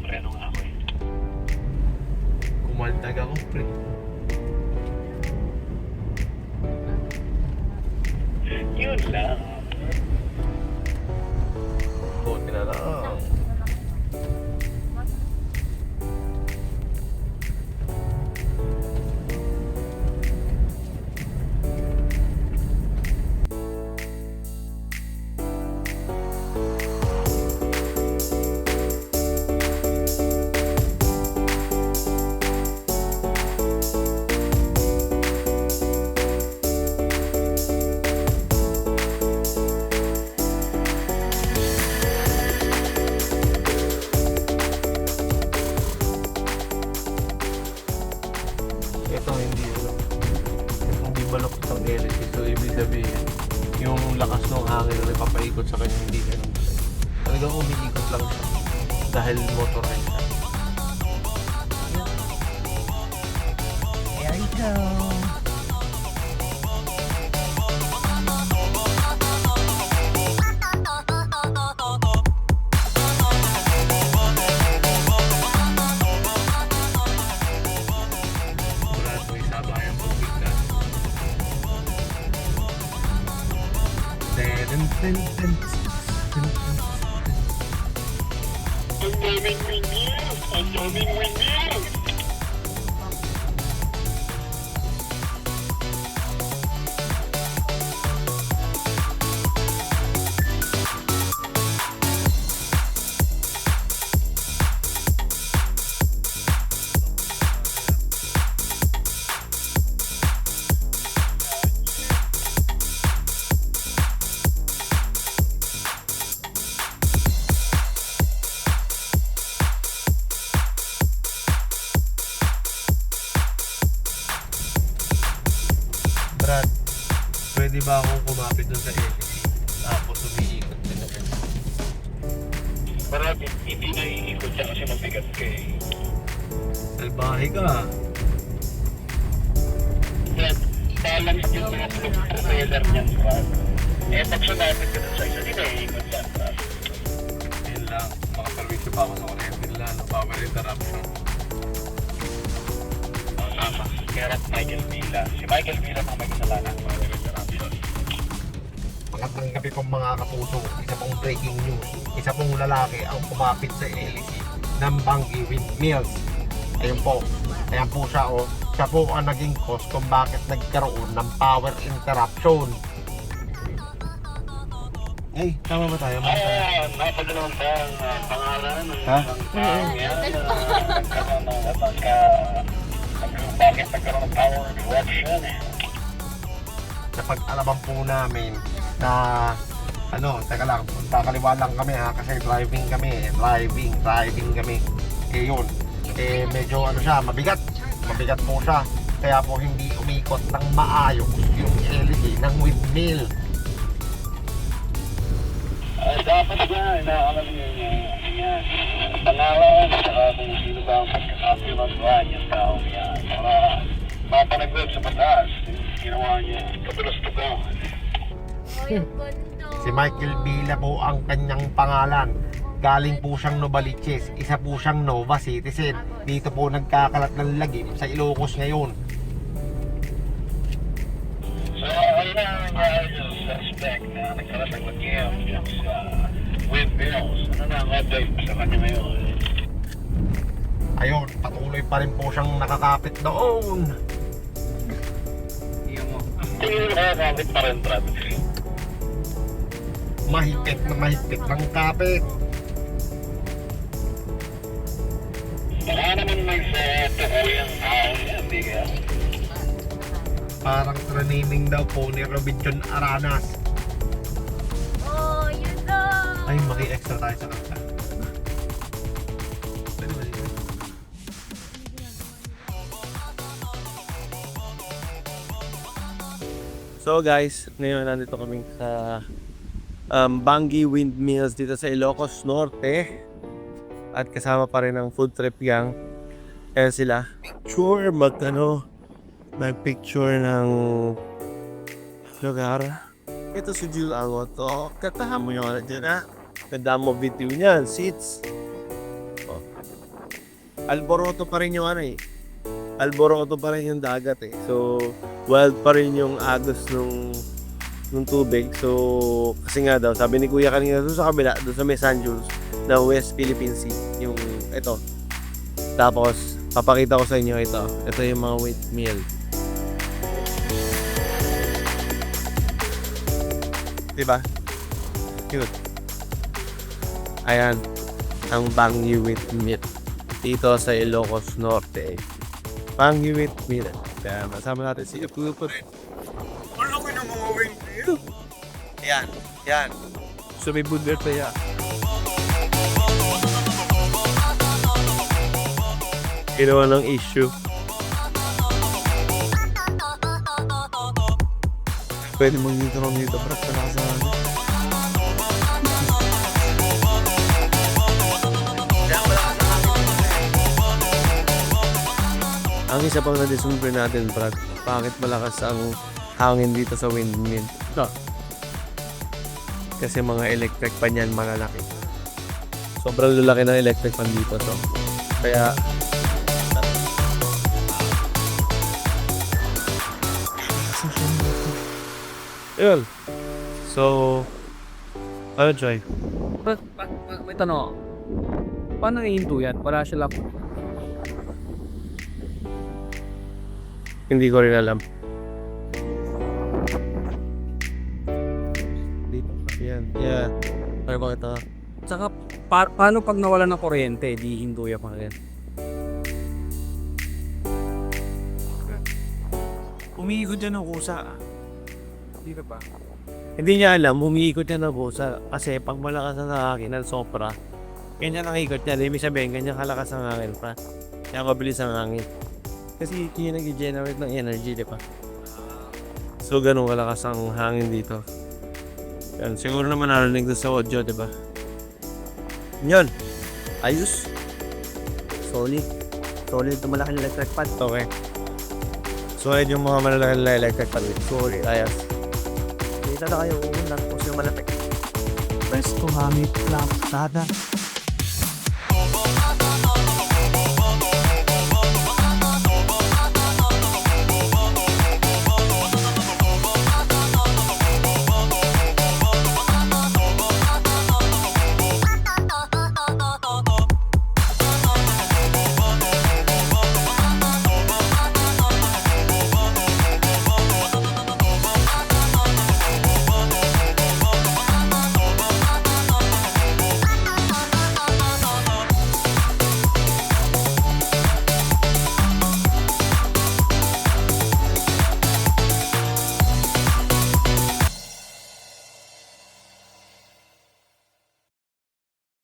preno nga ako eh. Kumaltag ako, pre. Yun lang. Buti na lang. Ito hindi balok ng LSD. So ibig sabihin, yung lakas ng hangin na nagpapaikot sa kanya hindi ganun. Talagang umiikot lang siya dahil motorized siya. There you go. Mula may sabayang tubig na. Ten, ten, ten, ten. Ang daming windmill! Ang daming windmill! Brad, pwede ba akong kumapit dun sa LSD? Tapos umiikot din ako. Parang hindi na iikot siya kasi mabigat ka eh. Salbahe ka. Brad, balance yung mga propeller niyan, Brad. Eh, pag sumapit ka dun sa isa, di na iikot yan, Brad. Yun lang, makaperwisyo pa ako sa kuryente nila, no? Power interruption. Tama. Kaya Michael Villa. Si Michael Villa ang may kasalanan sa mga interruption. Magandang gabi pong mga kapuso. Isa pong breaking news. Isa pong lalaki ang kumapit sa LSD ng Bangi Windmills. Ayun po. Ayan po siya o. Siya po ang naging cause kung bakit nagkaroon ng power interruption. Eh, tama ba tayo? Napadalawang ba ang pangalan ng Ha? isang tao yan? Nagkaroon ng bakit nagkaroon ng power interruption eh? Sa pag-alaman po namin na teka lang, kakaliwa lang kami ha, kasi driving kami. Eh yun, medyo siya, mabigat po siya. Kaya po hindi umikot ng maayos yung LED ng windmill. Dapat nga, inaalam niyo yan. Pangalan, saka kung sino ba ang pagkakapilantuan yung taong yan. Para mapanagot sa pataas, ginawa niya, katulas-tugaw. Si Michael Villa po ang kanyang pangalan. Galing po siyang Novaliches, isa po siyang Nova Citizen. Dito po nagkakalat ng lagim sa Ilocos ngayon. So, ayun na nangyari yung suspect na nagkaroon ng lagim yung sa windmills. Ano na ang update sa kanya ngayon? Ayun, patuloy pa rin po siyang nakakapit doon. Hindi mo nakakapit pa rin, Brad. Mahigpit ng kapit. Baka naman may sa tukuyang tao yan, di ka? Parang training daw po ni Robinson Aranas. Oh, yun na! Ay, maki-extra tayo sa kanta. Pwede ba dito? So guys, ngayon nandito kami sa Bangi Windmills dito sa Ilocos Norte. At kasama pa rin ang food trip gang. Kaya sila mag-picture ng lugar. Ito si Jill Alwato. Katahan mo yung dyan ha. Ganda mo video niyan. Seats. Oh. alboroto pa rin yung ano eh. Alboroto pa rin yung dagat eh. So, wild pa rin yung agos nung tubig. So, kasi nga daw, sabi ni Kuya kanina doon sa kabila, doon sa may San Jules, na West Philippine Sea, yung ito. Tapos, papakita ko sa inyo ito. Ito yung mga windmill. Diba? Cute. Ayan, ang Baguio Windmill. Dito sa Ilocos Norte. Baguio Windmill. Kaya masama natin si Apupo rin. Ang laki ng mga windmill. Ayan, yan. So may budget pa yan. Ginawa ng issue. Pwede mong dito para sa nakasahan. Ang isa pang na-discover natin, Brad, bakit malakas ang hangin dito sa windmill? Ito. Kasi mga electric pan yan malalaki. Sobrang lalaki ng electric pan dito. So, kaya yun. So, ano, Joy? May tanong. Paano ihinto yan? Para siya lang. Hindi ko rin alam. Dito. Yan. Yeah. Ano ba ito? Saka, paano pag nawala ng kuryente, di hinto yan pa rin? Umiikot yan ng kusa. Hindi ka ba? Hindi niya alam, umiikot yan ng kusa. Kasi pag malakas ang hangin ng sopra, ganyan ang ikot niya. Ibig sabihin, ganyan kalakas ang hangin pa. Kaya mabilis ang hangin. Kasi yun yung nag-generate ng energy, di ba? So, ganun kalakas ang hangin dito. Yan, siguro naman narinig doon sa audio, di ba? Yun. Ayos. Solid. Solid na malaking electric pan. Okay. So, ayun yung mga malalaki na electric pan. Solid. Ayos. Dito na kayo uunat. Kung sino malapit. Presto Hamid Plazada.